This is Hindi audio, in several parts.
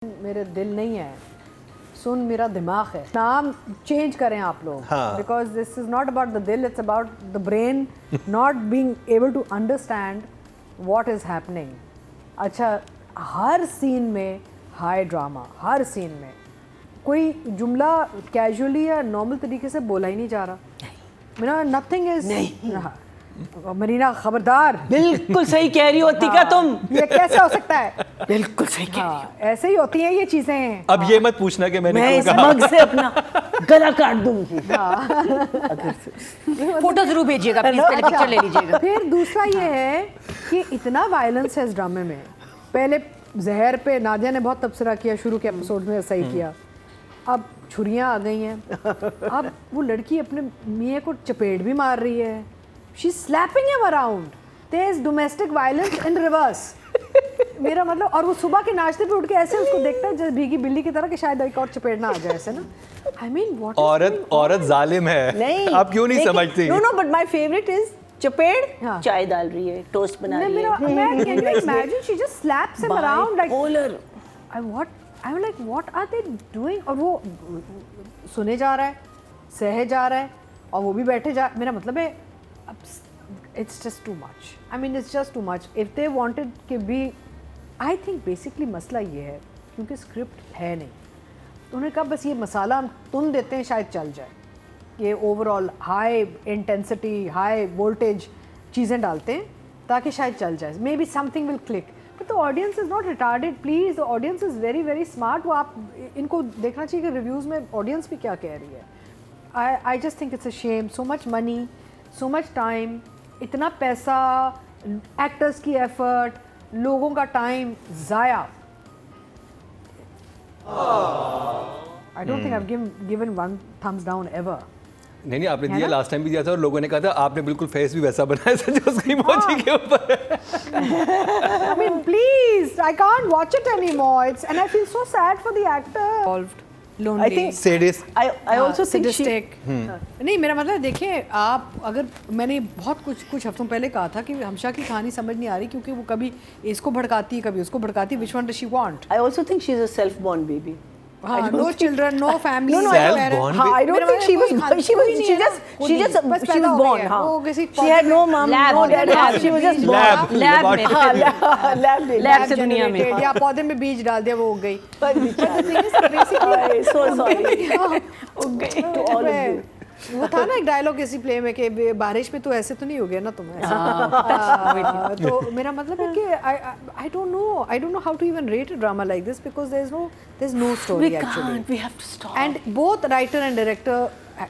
मेरे दिल नहीं है, सुन मेरा दिमाग है। नाम चेंज करें आप लोग, because this is not about the dil, it's about the brain not being able to understand what is happening. अच्छा, हर सीन में हाई ड्रामा, हर सीन में कोई जुमला कैजुअली या नॉर्मल तरीके से बोला ही नहीं जा रहा। मेरा नथिंग इज मरीना, खबरदार। बिल्कुल सही कह रही होती का तुम। ये कैसे हो सकता है? बिल्कुल सही कह रही हो। ऐसे ही होती हैं ये चीजें। अब ये मत पूछना कि मैंने मैं क्यों इस कहा। मग से अपना गला काट दूंगी। फोटो जरूर भेजिएगा प्लीज, पहले पिक्चर ले लीजिएगा। फिर दूसरा ये है कि इतना वायलेंस है इस ड्रामे में। पहले जहर पे नादिया ने बहुत तबसरा किया, शुरू के एपिसोड में ऐसा ही किया। अब छुरियां आ गई हैं। अब वो लड़की अपने मियाँ को चपेट भी मार रही है। She is slapping him around. There is domestic violence in reverse. मेरा मतलब, और वो सुबह के नाश्ते पे उठ के ऐसे उसको देखता है जैसे भीगी बिल्ली की तरह कि शायद एक और चपेट ना आ जाए ऐसे ना। आई मीन व्हाट, औरत जालिम है। नहीं, आप क्यों नहीं समझती? No no, but my favourite is chaped. हाँ। चाय डाल रही है, टोस्ट बना रही है। मैं can you imagine she just slaps him around like polar. I am like what are they doing. और वो सुने जा रहा है, सहे जा रहा है, और वो भी बैठे जा। मेरा मतलब है it's just too much. I mean it's just too much. If they wanted कि बी, आई थिंक बेसिकली मसला ये है क्योंकि स्क्रिप्ट है नहीं, तो उन्होंने कहा बस ये मसाला हम तुम देते हैं शायद चल जाए। ये overall high intensity, high voltage चीज़ें डालते हैं ताकि शायद चल जाए, may be something will click. But the audience is not retarded please, the audience is very very smart. वो आप इनको देखना चाहिए कि रिव्यूज़ में ऑडियंस भी क्या कह रही है। I just think it's a shame, so much money, so much time, इतना पैसा, एक्टर्स की एफर्ट, लोगों का टाइम ज़ाया। I don't think I have given one thumbs down ever. नहीं, आपने दिया, लास्ट टाइम भी दिया था, और लोगों ने कहा था आपने बिल्कुल फेस भी वैसा बनाया था जो उसकी इमोजी के ऊपर है। I mean, please, I can't watch it anymore. And I feel so sad for the actor. Involved, lonely. I think Sadist. I also think she sadistic. नहीं, मेरा मतलब है, देखिए आप, अगर मैंने बहुत कुछ हफ्तों पहले कहा था कि हमशा की कहानी समझ नहीं आ रही क्योंकि वो कभी इसको भड़काती है, कभी उसको भड़काती है. Which one does she want? I also think she's a self-born baby. No children, no family. No, Self-born हाँ, I don't think she was born. हाँ, she had no mom, no dad. She was just born. Lab से दुनिया में, या पौधे में बीज डाल दिया, वो उग गई. So sorry. उग गई to all of you. वो था ना एक डायलॉग इसी प्ले में कि बारिश में तो ऐसे तो नहीं हो गया ना तुम ऐसा. तो मेरा मतलब है कि I don't know how to even rate a drama like this because there's no story actually. We have to stop. And both writer and director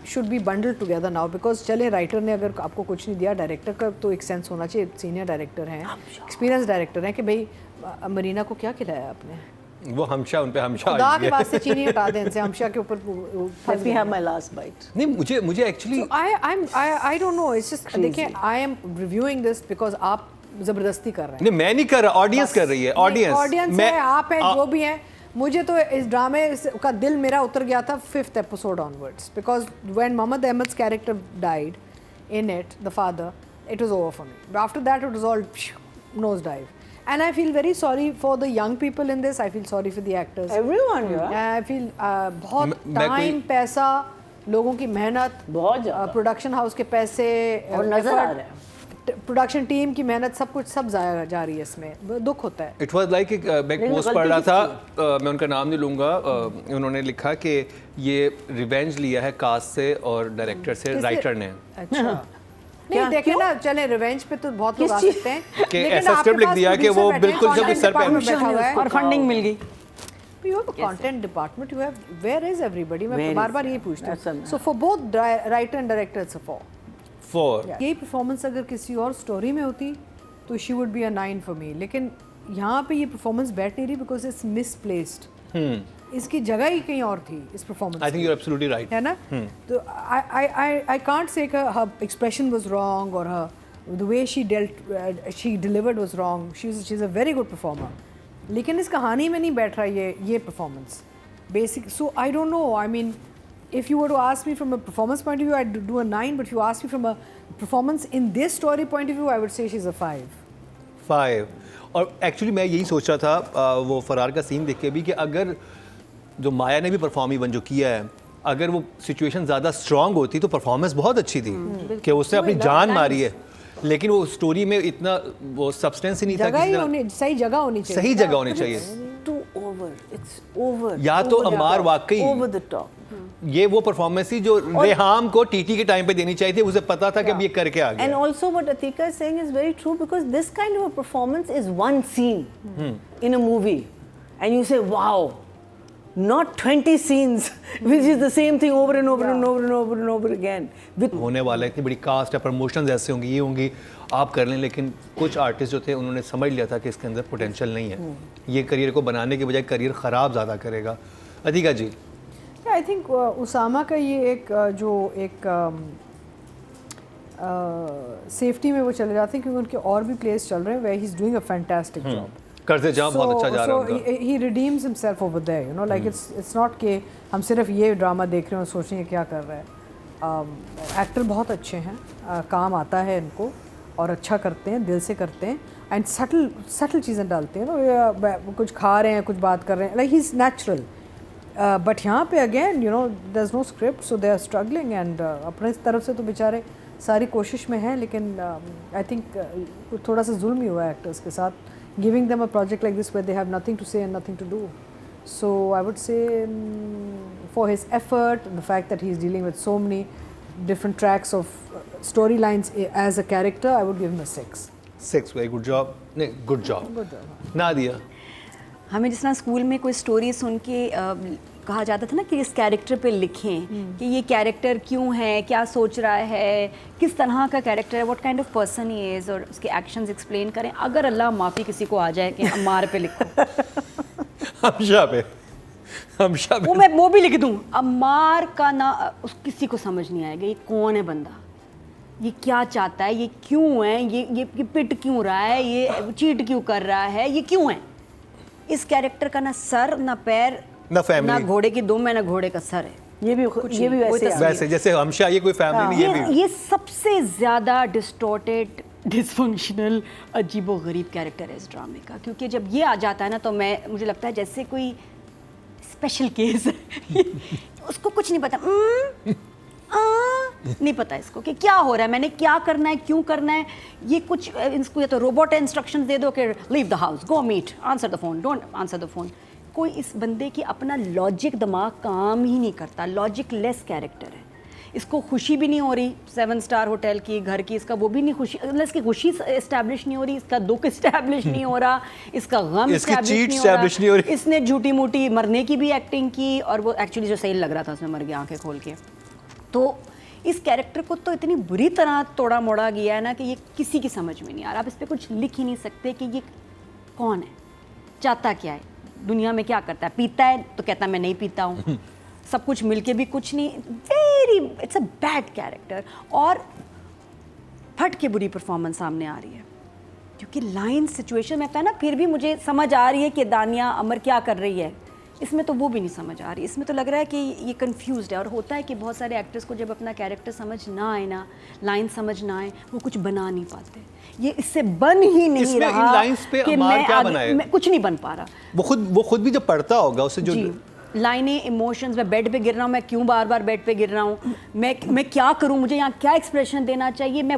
should be bundled together now because चले राइटर ने अगर आपको कुछ नहीं दिया, डायरेक्टर का तो एक सेंस होना चाहिए. सीनियर डायरेक्टर हैं, एक्सपीरियंस डायरेक्टर हैं कि भाई मरीना को क्या खिलाया आपने. वो हमशा उन पे हमशा खुदा के वास्ते चीनी हटा दें इनसे, हमशा के ऊपर. Let me have my last bite. नहीं, मुझे actually I don't know, it's just देखिए I am reviewing this because आप ज़बरदस्ती कर रहे हैं. नहीं, मैं नहीं कर रहा, ऑडियंस कर रही है. ऑडियंस है, आप हैं, जो भी हैं. मुझे तो इस ड्रामे का दिल मेरा उतर गया था 5th episode onwards because when Mohammed Ahmed's character died in it, the father, it was over for me. After that it was all nosedive. And I feel very sorry for the young people in this. I feel sorry for the actors. Everyone, yeah. I feel बहुत टाइम, पैसा, लोगों की मेहनत, बहुत ज़्यादा, प्रोडक्शन हाउस के पैसे और नजर आ रहा है, प्रोडक्शन टीम की मेहनत, सब कुछ सब जाया जा रही है इसमें. दुख होता है. इट वाज लाइक मैं एक पोस्ट पढ़ रहा था, मैं उनका नाम नहीं लूँगा, उन्होंने लिखा कि ये रिवेंज लिया है कास्ट से और डायरेक्टर से, राइटर ने. अच्छा. नहीं देखे ना, चले रिवेंज पे तो बहुत लोग आ सकते हैं कि ऐसा स्क्रिप्ट लिख दिया कि वो बिल्कुल जब सर पे बैठा हुआ है और फंडिंग मिल गई. You have a content department. You have, where is everybody? मैं बार-बार यही पूछती हूँ. So for both writer and director it's a 4. यही परफॉर्मेंस अगर किसी और स्टोरी में होती तो she would be a 9 for me. लेकिन यहाँ पे ये परफॉर्मेंस बैठ नहीं रही because it's misplaced. इसकी जगह ही कहीं और थी इस performance. I think you're absolutely right. है ना? तो I can't say that her expression was wrong or the way she delivered was wrong. She's a very good performer. लेकिन इस कहानी में नहीं बैठ रहा ये performance. Basic. So I don't know. I mean, if you were to ask me from a performance point of view, I'd do a 9. But if you ask me from a performance in this story point of view, I would say she's a 5. और एक्चुअली मैं यही सोच रहा था वो फरार का सीन देख के भी कि अगर जो माया ने भी परफॉर्म इवन जो किया है, अगर वो सिचुएशन ज़्यादा स्ट्रांग होती तो परफॉर्मेंस बहुत अच्छी थी कि उसने अपनी जान मारी है, लेकिन वो स्टोरी में इतना वो सब्सटेंस ही नहीं था। जगह ही होनी, सही जगह होनी चाहिए, सही जगह होनी चाहिए। टू ओवर, इट्स ओवर, या तो अमार वाकई ओवर द टॉप, ये वो परफॉर्मेंस थी जो रेहाम को टीटी के टाइम पे देनी चाहिए थी, उसे पता था कि अब ये करके आ गया। And also what Atika is saying is very true, because this kind of a performance is one scene in a movie and you say wow, not 20 scenes which is the same thing over and over and over and over and over again with होने वाला है, इतनी बड़ी कास्ट है, प्रमोशंस ऐसे होंगी, ये होंगी, आप कर लें। लेकिन कुछ आर्टिस्ट जो थे उन्होंने समझ लिया था कि इसके अंदर पोटेंशियल नहीं है, ये करियर को बनाने के बजाय करियर ख़राब ज़्यादा करेगा। अतिका जी, आई थिंक उसामा का ये एक जो एक सेफ्टी में वो चले जाते हैं, क्योंकि उनके और भी प्लेस चल रहे हैं where he is doing a fantastic job. करते जाओ, बहुत अच्छा जा रहा है उनका। He redeems himself over there, you know, like it's not कि हम सिर्फ ये ड्रामा देख रहे हैं और सोच रहे हैं क्या कर रहा है। एक्टर बहुत अच्छे हैं, काम आता है इनको और अच्छा करते हैं, दिल से करते हैं, एंड सटल चीज़ें डालते हैं ना, कुछ खा रहे हैं, कुछ बात कर रहे हैं, like he is natural. But यहाँ पे again you know there is no script, so they are struggling, and अपने तरफ से तो बेचारे सारी कोशिश में हैं, लेकिन आई थिंक थोड़ा सा जुल्म ही हुआ है एक्टर्स के साथ, giving them a project like this where they have nothing to say and nothing to do. So I would say for his effort, the fact that he's dealing with so many different tracks of storylines as a character, I would give him a 6. 6, very good job. नहीं, good job. Good job. Nadia, हमें जिस तरह स्कूल में कोई स्टोरी सुन के कहा जाता था ना कि इस कैरेक्टर पे लिखें कि ये कैरेक्टर क्यों है, क्या सोच रहा है, किस तरह का कैरेक्टर है, what kind of person he is, और उसके एक्शंस एक्सप्लेन करें। अगर अल्लाह माफ़ी किसी को आ जाए कि अम्मार पे लिखो, हमशा पे मैं वो भी लिख दूँ, अम्मार का ना किसी को समझ नहीं आएगा ये कौन है बंदा, ये क्या चाहता है, ये क्यों है, ये पिट क्यों रहा है, ये चीट क्यों कर रहा है, ये क्यों है। इस कैरेक्टर का ना सर ना पैर ना फैमिली, ना घोड़े की दुम है ना घोड़े का सर है। ये भी वैसे जैसे हमशा ये कोई फैमिली नहीं, ये भी ये सबसे ज़्यादा डिस्टॉर्टेड, डिसफंक्शनल, अजीबोगरीब कैरेक्टर है इस ड्रामे का, क्योंकि जब ये आ जाता है ना तो मुझे लगता है जैसे कोई स्पेशल केस है उसको कुछ नहीं पता, नहीं पता इसको कि क्या हो रहा है, मैंने क्या करना है, क्यों करना है, ये कुछ इसको या तो रोबोट इंस्ट्रक्शंस दे दो कि leave the house, go meet, answer the phone, don't answer the phone. कोई इस बंदे की अपना लॉजिक दिमाग काम ही नहीं करता, लॉजिक लेस कैरेक्टर है। इसको खुशी भी नहीं हो रही 7 स्टार होटल की, घर की, इसका वो भी नहीं खुशी, इसकी खुशी इस्टेब्लिश नहीं हो रही, इसका दुख इस्टेब्लिश नहीं हो रहा, इसका गम इस्टेब्लिश नहीं हो रहा। इसने झूठी मूठी मरने की भी एक्टिंग की, और वो एक्चुअली जो सही लग रहा था उसमें मर गया आंखें खोल के। तो इस कैरेक्टर को तो इतनी बुरी तरह तोड़ा मोड़ा गया है ना कि ये किसी की समझ में नहीं आ रहा। आप इस पर कुछ लिख ही नहीं सकते कि ये कौन है, चाहता क्या है, दुनिया में क्या करता है, पीता है तो कहता है मैं नहीं पीता हूँ, सब कुछ मिलके भी कुछ नहीं, इट्स अ बैड कैरेक्टर। और फट के बुरी परफॉर्मेंस सामने आ रही है, क्योंकि लाइन सिचुएशन में था ना, फिर भी मुझे समझ आ रही है कि दानिया अमर क्या कर रही है, इसमें तो वो भी नहीं समझ आ रही। इसमें तो लग रहा है कि ये कंफ्यूज्ड है। और होता है कि बहुत सारे एक्टर्स को जब अपना कैरेक्टर समझ ना आए ना, लाइन समझ ना आए, वो कुछ बना नहीं पाते। ये इससे बन ही नहीं रहा इन लाइंस पे कि अमार क्या बनाए? मैं कुछ नहीं बन पा रहा। वो खुद भी जब पढ़ता होगा उसे जो लाइनें, इमोशंस, मैं बेड पे गिर रहा हूँ, मैं क्यों बार बार बेड पे गिर रहा हूँ, मैं क्या करूँ, मुझे यहाँ क्या एक्सप्रेशन देना चाहिए, मैं